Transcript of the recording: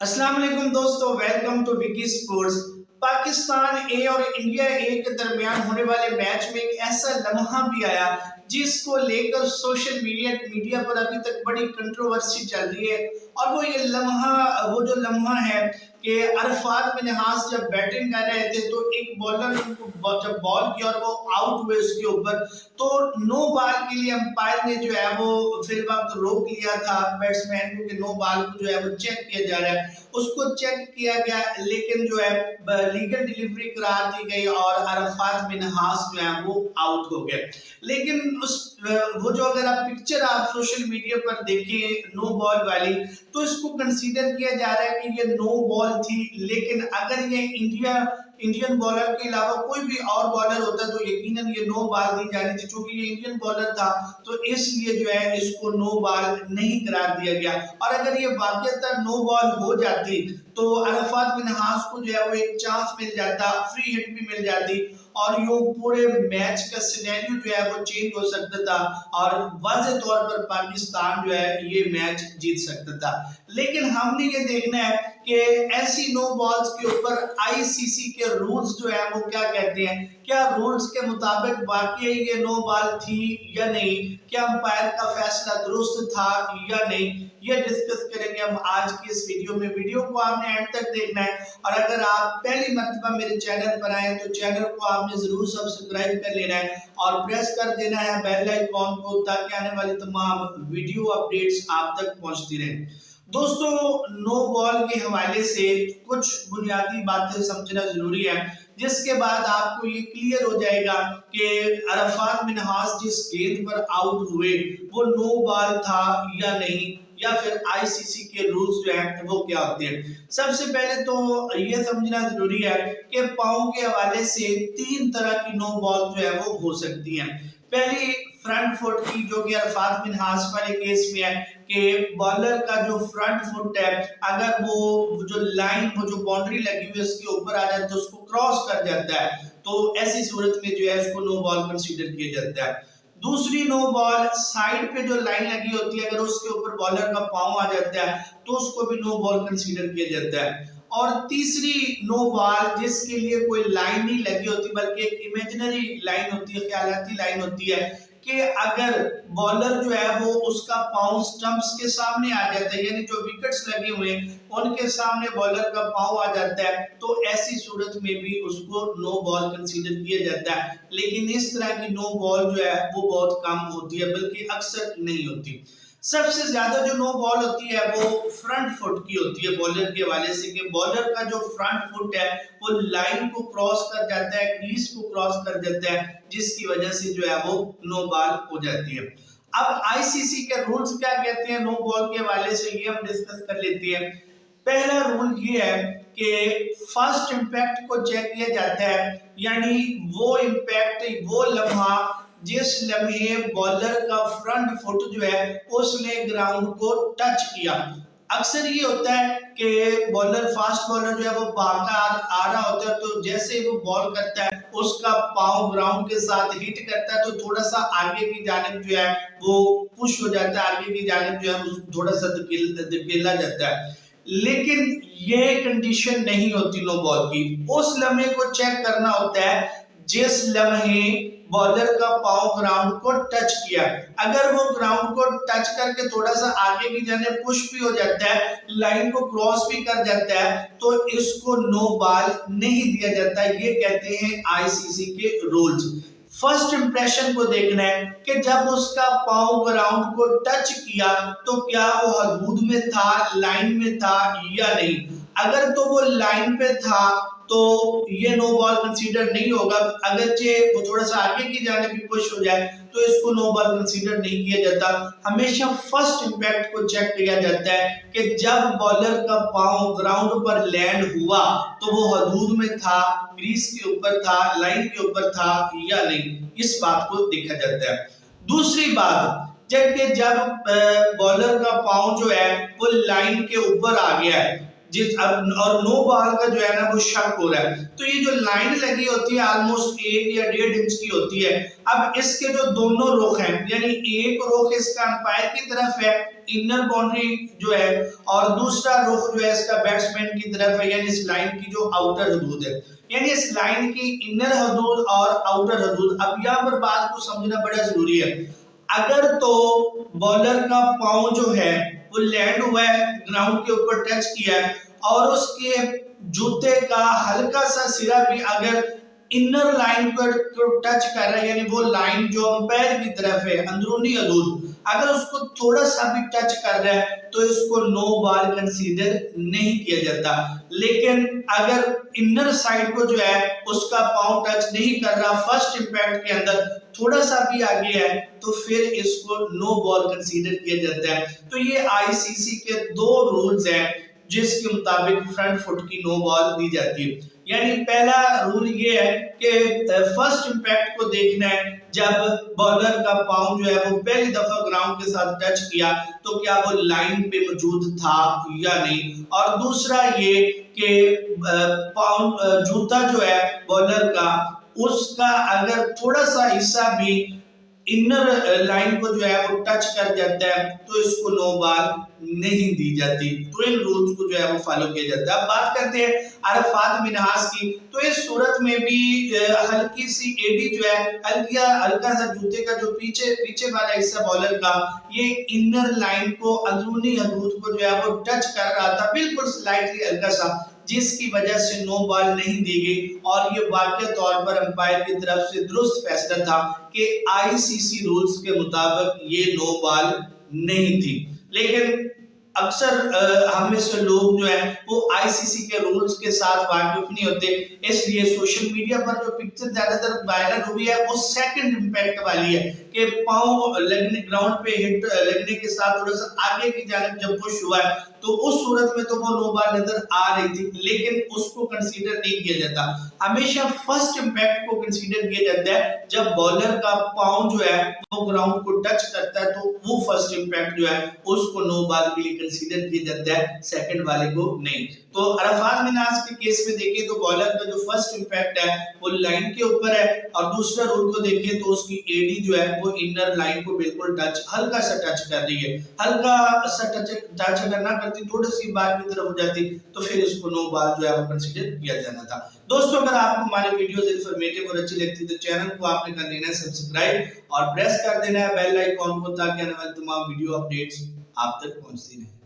अस्सलाम वालेकुम दोस्तों, welcome to Vicky sports. Pakistan A और इंडिया ए के दरमियान होने वाले मैच में एक ऐसा लम्हा भी आया जिसको लेकर सोशल मीडिया पर अभी तक बड़ी कंट्रोवर्सी चल रही है। और वो जो लम्हा है कि अरफात बिन हास जब बैटिंग कर रहे थे तो एक बॉलर उनको जब बॉल किया और वो आउट हुए उसके ऊपर, तो नो बॉल के लिए अंपायर ने जो है वो फिर वक्त रोक लिया था बैट्समैन को कि नो बॉल को जो है वो चेक किया जा रहा है। उसको चेक किया गया लेकिन जो है लीगल डिलीवरी करार दी गई और अरफात बिन हास जो है वो आउट हो गए। लेकिन वो जो अगर आप पिक्चर आप सोशल मीडिया पर देखें नो बॉल वाली, तो इसको कंसीडर किया जा रहा है कि ये नो बॉल थी। लेकिन अगर ये इंडियन बॉलर के अलावा कोई भी और बॉलर होता तो यकीनन ये नो बॉल दी जानी थी। चूंकि ये इंडियन बॉलर था तो इसलिए जो है इसको नो बॉल नहीं करार दिया गया। और अगर ये वाकई नो बॉल हो जाती तो अरफात बिन हास को जो है वो एक चांस मिल जाता, फ्री हिट भी मिल जाती और यो पूरे मैच का सिनेरियो जो है वो चेंज हो सकता था और वाज़ेह तौर पर पाकिस्तान जो है ये मैच जीत सकता था। लेकिन हमने ये देखना है कि ऐसी नो बॉल्स के ऊपर आईसीसी के रूल्स जो है वो क्या कहते हैं। क्या रूल्स के मुताबिक वाकई ये नो बॉल थी या नहीं, क्या अंपायर का फैसला दुरुस्त था या नहीं, ये डिस्कस करेंगे हम आज की इस वीडियो में। वीडियो को आपने एंड तक देखना है और अगर आप पहली मर्तबा मेरे चैनल पर आए तो चैनल को आपने जरूर सब्सक्राइब कर लेना है और प्रेस कर देना है बेल आइकॉन को, ताकि आने वाली तमाम वीडियो अपडेट्स आप तक पहुंचती रहें। दोस्तों, नो बॉल के हवाले से कुछ बुनियादी बातें समझना जरूरी है, जिसके बाद आपको ये क्लियर हो जाएगा कि अरफात बिन हास जिस गेंद पर आउट हुए वो नो बॉल था या नहीं, या फिर आईसीसी के रूल्स जो हैं वो क्या होते हैं। सबसे पहले तो ये समझना जरूरी है कि पाँव के हवाले से तीन तरह की नो बॉल जो है वो हो सकती हैं। पहली फ्रंट फुट की, जो कि अरफात बिन हास वाले केस में है कि बॉलर का जो फ्रंट फुट है अगर वो जो लाइन वो जो बाउंड्री लगी हुई है उसके ऊपर आ जाए तो उसको क्रॉस कर जाता है, तो ऐसी सूरत में जो है उसको नो बॉल कंसीडर किया जाता है। दूसरी नो बॉल, साइड पे जो लाइन लगी होती है अगर उसके ऊपर बॉलर का पांव आ जाता है तो उसको भी नो बॉल कंसीडर किया जाता है। और तीसरी नो बॉल जिसके लिए कोई लाइन नहीं लगी होती बल्कि एक इमेजिनरी लाइन होती है, ख्यालाती लाइन होती है कि अगर बॉलर जो है वो उसका पांव स्टंप्स के सामने आ जाता है, यानी जो विकेट्स लगे हुए हैं उनके सामने बॉलर का पांव आ जाता है, तो ऐसी सूरत में भी उसको नो बॉल कंसीडर किया जाता है। लेकिन इस तरह की नो बॉल जो है वो बहुत कम होती है, बल्कि अक्सर नहीं होती। सबसे ज्यादा जो नो बॉल होती है वो फ्रंट फुट की होती है बॉलर के हवाले से, कि बॉलर का जो फ्रंट फुट है वो लाइन को क्रॉस कर जाता है, क्रीज को क्रॉस कर जाता है, जिसकी वजह से जो है वो नो बॉल हो जाती है। अब आईसीसी के रूल्स क्या कहते हैं नो बॉल के हवाले से, ये हम डिस्कस कर लेते हैं। पहला रूल ये है कि फर्स्ट इंपैक्ट को चेक किया जाता है, यानी वो इंपैक्ट, वो लम्हा जिस लम्हे बॉलर का फ्रंट फुट जो है उसने ग्राउंड को टच किया। अक्सर ये होता है कि बॉलर, फास्ट बॉलर जो है वो भागकर आ रहा होता है, तो जैसे वो बॉल करता है उसका पांव ग्राउंड के साथ हिट करता है तो थोड़ा सा आगे की जानिब जो है वो पुश हो जाता है, आगे की जानिब जो है थोड़ा सा धकेला जाता है। लेकिन ये कंडीशन नहीं होती नो बॉल की। उस लम्हे को चेक करना होता है जिस लम्हे बॉलर का पांव ग्राउंड को टच किया। अगर वो ग्राउंड को टच करके थोड़ा सा आगे की जाने पुश भी हो जाता है, लाइन को क्रॉस भी कर जाता है, तो इसको नो बॉल नहीं दिया जाता। ये कहते हैं आईसीसी के रूल्स। फर्स्ट इंप्रेशन को देखना है कि जब उसका पांव ग्राउंड को टच किया तो क्या वो हदूद में था, लाइन में था या नहीं। अगर तो वो लाइन पे था तो ये नो बॉल कंसीडर नहीं होगा। अगर वो थोड़ा सा आगे की जाने भी पुश हो जाए तो इसको नो बॉल कंसीडर नहीं किया जाता। हमेशा फर्स्ट इंपैक्ट को चेक किया जाता है कि जब बॉलर का पांव ग्राउंड पर लैंड हुआ तो वो हदूद में था, क्रीज के ऊपर था, लाइन के ऊपर था या नहीं, इस बात को देखा जाता है। दूसरी बात, जब बॉलर का पांव जो है वो लाइन के ऊपर आ गया है, और नो बॉल का जो है ना वो शक हो रहा है, तो ये जो लाइन लगी होती है ऑलमोस्ट 1 या 1.5 इंच की होती है। अब इसके जो दोनों रुख हैं, यानी एक रुख इसका अंपायर की तरफ है, इनर बाउंड्री जो है और दूसरा रुख जो है इसका बैट्समैन की तरफ है, यानी इस लाइन की जो आउटर हदूद है, यानी इस लाइन की इनर हदूद और आउटर हदूद। अब यहाँ पर बात को समझना बड़ा जरूरी है। अगर तो बॉलर का पांव जो है वो लैंड हुआ है, ग्राउंड के ऊपर टच किया है और उसके जूते का हल्का सा सिरा भी अगर इनर लाइन पर टच कर रहा है, यानी वो लाइन जो अंपायर की तरफ है अंदरूनी हदूद, अगर उसको थोड़ा सा भी टच कर रहा है तो इसको नो बॉल कंसीडर नहीं किया जाता। लेकिन अगर इनर साइड को जो है उसका पांव टच नहीं कर रहा, फर्स्ट इंपैक्ट के अंदर थोड़ा सा भी आगे है, तो फिर इसको नो बॉल कंसीडर किया जाता है। तो ये आईसीसी के 2 रूल्स हैं जिसके मुताबिक फ्रंट फुट की नो बॉल दी जाती है। यानी पहला रूल ये है कि फर्स्ट इंपैक्ट को देखना है, जब बॉलर का पांव जो है वो पहली दफा ग्राउंड के साथ टच किया तो क्या वो लाइन पे मौजूद था या नहीं, और दूसरा ये कि पांव जूता जो है बॉलर का उसका अगर थोड़ा सा हिस्सा भी इनर लाइन को जो है वो टच कर जाता है तो इसको नो बॉल नहीं दी जाती। तो इन रूल्स को जो है वो फॉलो किया जाता है। अब बात करते हैं अरफात मिनहास की। तो इस सूरत में भी हल्की सी एडी जो है हल्का सा जूते का जो पीछे वाला हिस्सा बॉलर का, ये इनर लाइन को अंदरूनी हदूद को जो है वो टच कर रहा था, बिल्कुल स्लाइटली हल्का सा, जिसकी वजह से नो बॉल नहीं दी गई। और ये वाकई तौर पर अंपायर की तरफ से दुरुस्त फैसला था कि आईसीसी रूल्स के मुताबिक ये नो बॉल नहीं थी। लेकिन अक्सर हम में से लोग जो है वो आईसीसी के रूल्स के साथ वाकिफ नहीं होते, इसलिए सोशल मीडिया पर जो पिक्चर ज्यादातर वायरल हुई है वो सेकंड इंपैक्ट वाली है कि पांव लगने ग्राउंड पे हिट लगने के साथ थोड़ा सा आगे की जानिब जब पुश हुआ है तो उस सूरत में तो वो नो बॉल नजर आ रही थी, लेकिन उसको कंसीडर नहीं किया जाता। हमेशा फर्स्ट इंपैक्ट को कंसीडर किया जाता है, जब बॉलर का पांव जो है वो ग्राउंड को टच करता है तो वो फर्स्ट इंपैक्ट जो है उसको नो बॉल के लिए कंसीडर किया जाता है, सेकंड वाले को नहीं। तो अरफात मिनहास के केस में देखिए तो बॉलर का जो फर्स्ट इंपैक्ट है वो लाइन के ऊपर है, और दूसरा रूल को देखिए तो उसकी एडी जो है वो इनर लाइन को बिल्कुल टच हल्का सा टच कर रही है। हल्का सा टच अगर ना करती, थोड़ी सी बाहर की तरफ हो जाती, तो फिर इसको नो बॉल जो है वो कंसीडर किया जाना था। दोस्तों, अगर आपको हमारे वीडियोस इंफॉर्मेटिव और अच्छी लगती है तो चैनल को आपने कर लेना है सब्सक्राइब और प्रेस कर देना है बेल आइकॉन को, ताकि आने वाली तमाम वीडियो अपडेट्स आप तक पहुंचती रहें।